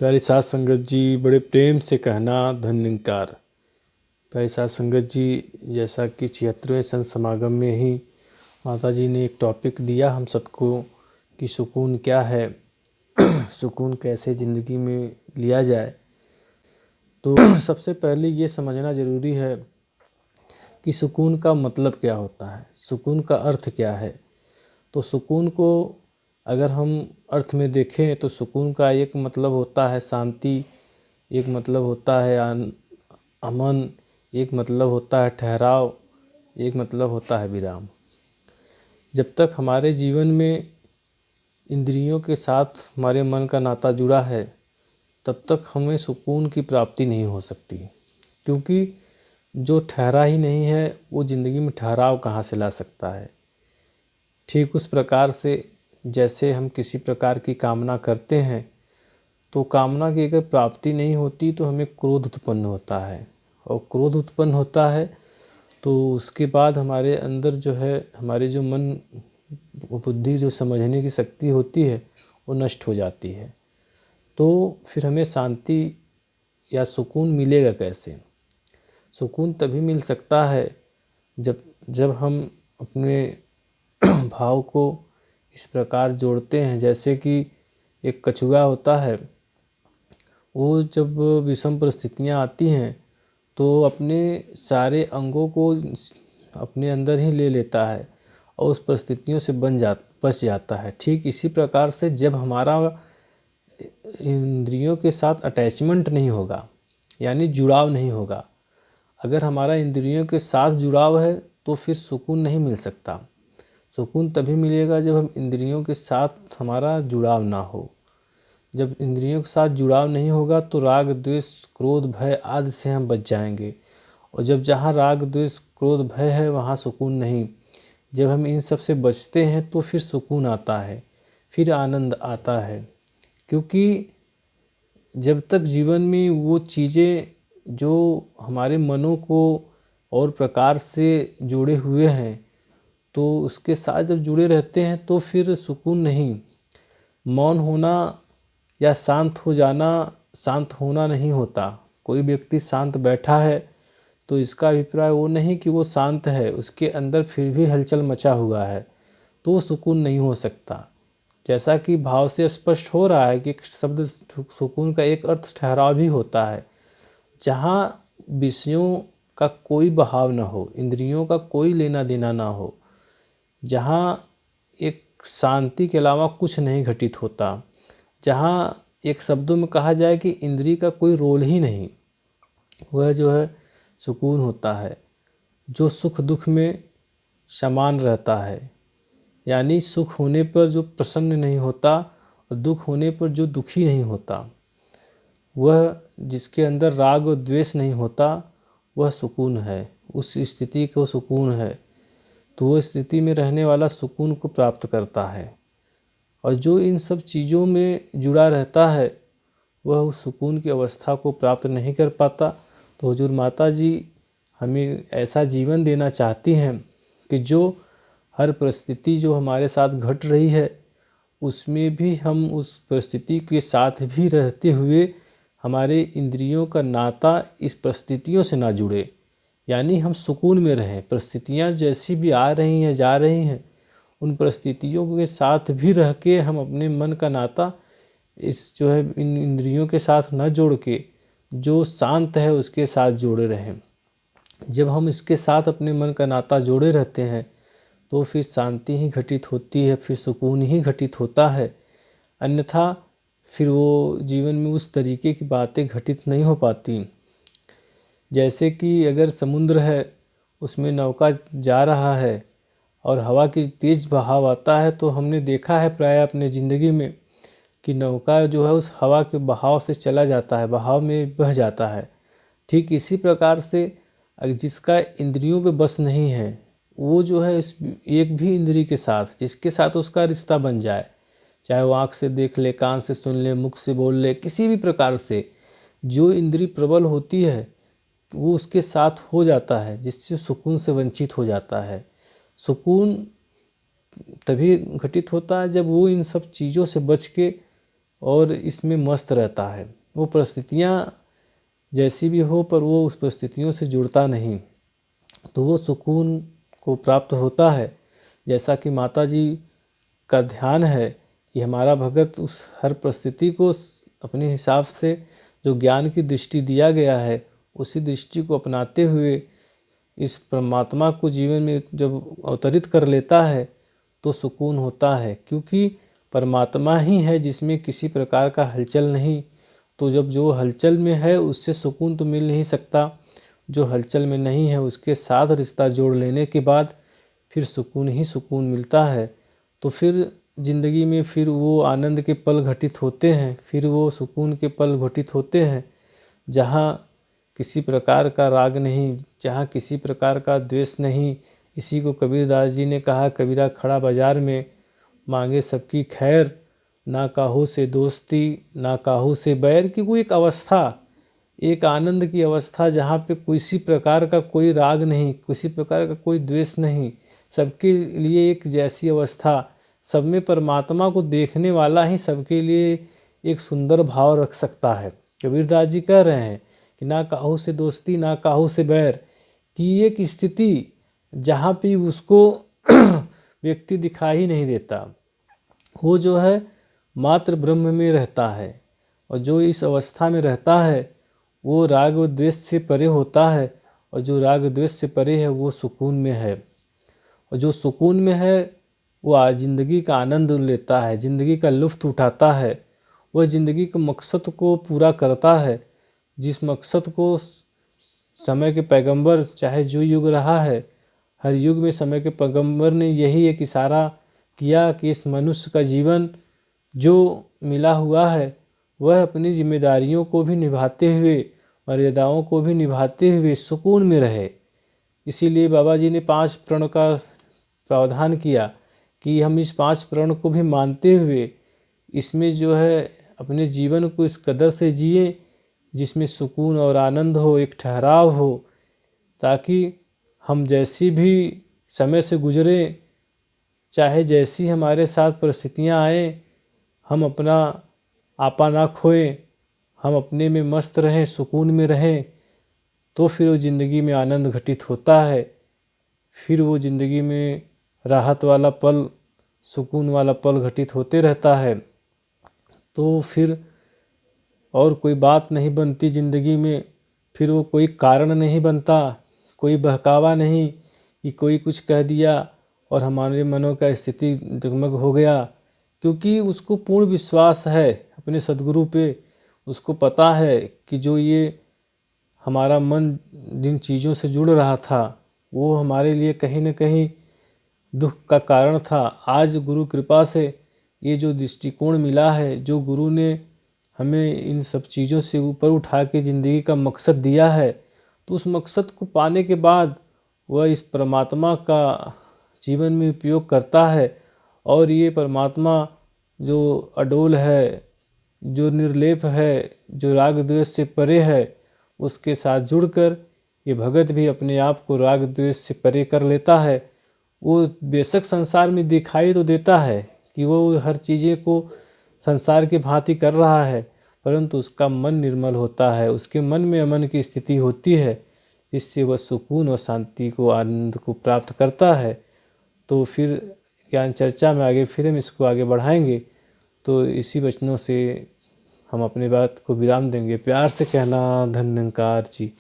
प्यारी साध संगत जी, बड़े प्रेम से कहना धन्यकार। प्यारी साध संगत जी, जैसा कि 76वें संत समागम में ही माता जी ने एक टॉपिक दिया हम सबको कि सुकून क्या है, सुकून कैसे ज़िंदगी में लिया जाए। तो सबसे पहले ये समझना ज़रूरी है कि सुकून का मतलब क्या होता है, सुकून का अर्थ क्या है। तो सुकून को अगर हम अर्थ में देखें तो सुकून का एक मतलब होता है शांति, एक मतलब होता है अमन, एक मतलब होता है ठहराव, एक मतलब होता है विराम। जब तक हमारे जीवन में इंद्रियों के साथ हमारे मन का नाता जुड़ा है तब तक हमें सुकून की प्राप्ति नहीं हो सकती, क्योंकि जो ठहरा ही नहीं है वो ज़िंदगी में ठहराव कहाँ से ला सकता है। ठीक उस प्रकार से जैसे हम किसी प्रकार की कामना करते हैं तो कामना की अगर प्राप्ति नहीं होती तो हमें क्रोध उत्पन्न होता है, और क्रोध उत्पन्न होता है तो उसके बाद हमारे अंदर जो है हमारे जो मन बुद्धि जो समझने की शक्ति होती है वो नष्ट हो जाती है। तो फिर हमें शांति या सुकून मिलेगा कैसे? सुकून तभी मिल सकता है जब हम अपने भाव को इस प्रकार जोड़ते हैं, जैसे कि एक कछुआ होता है, वो जब विषम परिस्थितियाँ आती हैं तो अपने सारे अंगों को अपने अंदर ही ले लेता है और उस परिस्थितियों से बच जाता है। ठीक इसी प्रकार से जब हमारा इंद्रियों के साथ अटैचमेंट नहीं होगा, यानी जुड़ाव नहीं होगा, अगर हमारा इंद्रियों के साथ जुड़ाव है तो फिर सुकून नहीं मिल सकता। सुकून तभी मिलेगा जब हम इंद्रियों के साथ हमारा जुड़ाव ना हो। जब इंद्रियों के साथ जुड़ाव नहीं होगा तो राग द्वेष क्रोध भय आदि से हम बच जाएंगे, और जब जहाँ राग द्वेष क्रोध भय है वहाँ सुकून नहीं। जब हम इन सब से बचते हैं तो फिर सुकून आता है, फिर आनंद आता है, क्योंकि जब तक जीवन में वो चीज़ें जो हमारे मनों को और प्रकार से जुड़े हुए हैं तो उसके साथ जब जुड़े रहते हैं तो फिर सुकून नहीं। मौन होना या शांत हो जाना शांत होना नहीं होता। कोई व्यक्ति शांत बैठा है तो इसका अभिप्राय वो नहीं कि वो शांत है, उसके अंदर फिर भी हलचल मचा हुआ है, तो वो सुकून नहीं हो सकता। जैसा कि भाव से स्पष्ट हो रहा है कि शब्द सुकून का एक अर्थ ठहराव भी होता है, जहाँ विषयों का कोई बहाव न हो, इंद्रियों का कोई लेना देना ना हो, जहाँ एक शांति के अलावा कुछ नहीं घटित होता, जहाँ एक शब्दों में कहा जाए कि इंद्रिय का कोई रोल ही नहीं, वह जो है सुकून होता है। जो सुख दुख में समान रहता है, यानी सुख होने पर जो प्रसन्न नहीं होता और दुख होने पर जो दुखी नहीं होता, वह जिसके अंदर राग और द्वेष नहीं होता वह सुकून है, उस स्थिति को सुकून है। तो वो स्थिति में रहने वाला सुकून को प्राप्त करता है, और जो इन सब चीज़ों में जुड़ा रहता है वह उस सुकून की अवस्था को प्राप्त नहीं कर पाता। तो हुजूर माता जी हमें ऐसा जीवन देना चाहती हैं कि जो हर परिस्थिति जो हमारे साथ घट रही है उसमें भी हम उस परिस्थिति के साथ भी रहते हुए हमारे इंद्रियों का नाता इस परिस्थितियों से ना जुड़े, यानी हम सुकून में रहें। परिस्थितियाँ जैसी भी आ रही हैं जा रही हैं, उन परिस्थितियों के साथ भी रह के हम अपने मन का नाता इस जो है इन इंद्रियों के साथ न जोड़ के जो शांत है उसके साथ जोड़े रहें। जब हम इसके साथ अपने मन का नाता जोड़े रहते हैं तो फिर शांति ही घटित होती है, फिर सुकून ही घटित होता है। अन्यथा फिर वो जीवन में उस तरीके की बातें घटित नहीं हो पाती। जैसे कि अगर समुद्र है, उसमें नौका जा रहा है और हवा की तेज़ बहाव आता है, तो हमने देखा है प्राय अपने ज़िंदगी में कि नौका जो है उस हवा के बहाव से चला जाता है, बहाव में बह जाता है। ठीक इसी प्रकार से जिसका इंद्रियों पे बस नहीं है, वो जो है इस एक भी इंद्री के साथ जिसके साथ उसका रिश्ता बन जाए, चाहे वो आँख से देख ले, कान से सुन ले, मुख से बोल ले, किसी भी प्रकार से जो इंद्री प्रबल होती है वो उसके साथ हो जाता है, जिससे सुकून से वंचित हो जाता है। सुकून तभी घटित होता है जब वो इन सब चीज़ों से बच के और इसमें मस्त रहता है। वो परिस्थितियाँ जैसी भी हो पर वो उस परिस्थितियों से जुड़ता नहीं, तो वो सुकून को प्राप्त होता है। जैसा कि माता जी का ध्यान है कि हमारा भगत उस हर परिस्थिति को अपने हिसाब से जो ज्ञान की दृष्टि दिया गया है उसी दृष्टि को अपनाते हुए इस परमात्मा को जीवन में जब अवतरित कर लेता है तो सुकून होता है, क्योंकि परमात्मा ही है जिसमें किसी प्रकार का हलचल नहीं। तो जब जो हलचल में है उससे सुकून तो मिल नहीं सकता, जो हलचल में नहीं है उसके साथ रिश्ता जोड़ लेने के बाद फिर सुकून ही सुकून मिलता है। तो फिर ज़िंदगी में फिर वो आनंद के पल घटित होते हैं, फिर वो सुकून के पल घटित होते हैं, जहाँ किसी प्रकार का राग नहीं, जहाँ किसी प्रकार का द्वेष नहीं। इसी को कबीरदास जी ने कहा, कबीरा खड़ा बाजार में मांगे सबकी खैर, ना काहू से दोस्ती ना काहू से बैर। कि वो एक अवस्था, एक आनंद की अवस्था जहाँ पे किसी प्रकार का कोई राग नहीं, किसी प्रकार का कोई द्वेष नहीं, सबके लिए एक जैसी अवस्था। सब में परमात्मा को देखने वाला ही सबके लिए एक सुंदर भाव रख सकता है। कबीरदास जी कह रहे हैं कि ना काहू से दोस्ती ना काहू से बैर, कि एक स्थिति जहाँ पे उसको व्यक्ति दिखाई ही नहीं देता, वो जो है मात्र ब्रह्म में रहता है। और जो इस अवस्था में रहता है वो राग व द्वेष से परे होता है, और जो राग द्वेष से परे है वो सुकून में है। और जो सुकून में है वो ज़िंदगी का आनंद लेता है, ज़िंदगी का लुत्फ़ उठाता है, वह ज़िंदगी के मकसद को पूरा करता है। जिस मकसद को समय के पैगंबर, चाहे जो युग रहा है, हर युग में समय के पैगंबर ने यही एक इशारा किया कि इस मनुष्य का जीवन जो मिला हुआ है वह अपनी जिम्मेदारियों को भी निभाते हुए, मर्यादाओं को भी निभाते हुए सुकून में रहे। इसीलिए बाबा जी ने 5 प्रण का प्रावधान किया कि हम इस 5 प्रण को भी मानते हुए इसमें जो है अपने जीवन को इस कदर से जिए जिसमें सुकून और आनंद हो, एक ठहराव हो, ताकि हम जैसी भी समय से गुजरें, चाहे जैसी हमारे साथ परिस्थितियां आएँ, हम अपना आपा ना खोएं, हम अपने में मस्त रहें, सुकून में रहें, तो फिर वो ज़िंदगी में आनंद घटित होता है। फिर वो ज़िंदगी में राहत वाला पल, सुकून वाला पल घटित होते रहता है। तो फिर और कोई बात नहीं बनती ज़िंदगी में, फिर वो कोई कारण नहीं बनता, कोई बहकावा नहीं कि कोई कुछ कह दिया और हमारे मनों का स्थिति डगमग हो गया, क्योंकि उसको पूर्ण विश्वास है अपने सद्गुरु पे। उसको पता है कि जो ये हमारा मन जिन चीज़ों से जुड़ रहा था वो हमारे लिए कहीं न कहीं दुख का कारण था। आज गुरु कृपा से ये जो दृष्टिकोण मिला है, जो गुरु ने हमें इन सब चीज़ों से ऊपर उठा के ज़िंदगी का मकसद दिया है, तो उस मकसद को पाने के बाद वह इस परमात्मा का जीवन में उपयोग करता है। और ये परमात्मा जो अडोल है, जो निर्लेप है, जो राग द्वेष से परे है, उसके साथ जुड़कर ये भगत भी अपने आप को राग द्वेष से परे कर लेता है। वो बेशक संसार में दिखाई तो देता है कि वो हर चीज़ें को संसार की भांति कर रहा है, परंतु उसका मन निर्मल होता है, उसके मन में अमन की स्थिति होती है, इससे वह सुकून और शांति को, आनंद को प्राप्त करता है। तो फिर ज्ञान चर्चा में आगे फिर हम इसको आगे बढ़ाएंगे। तो इसी वचनों से हम अपनी बात को विराम देंगे। प्यार से कहना, धन्यकार जी।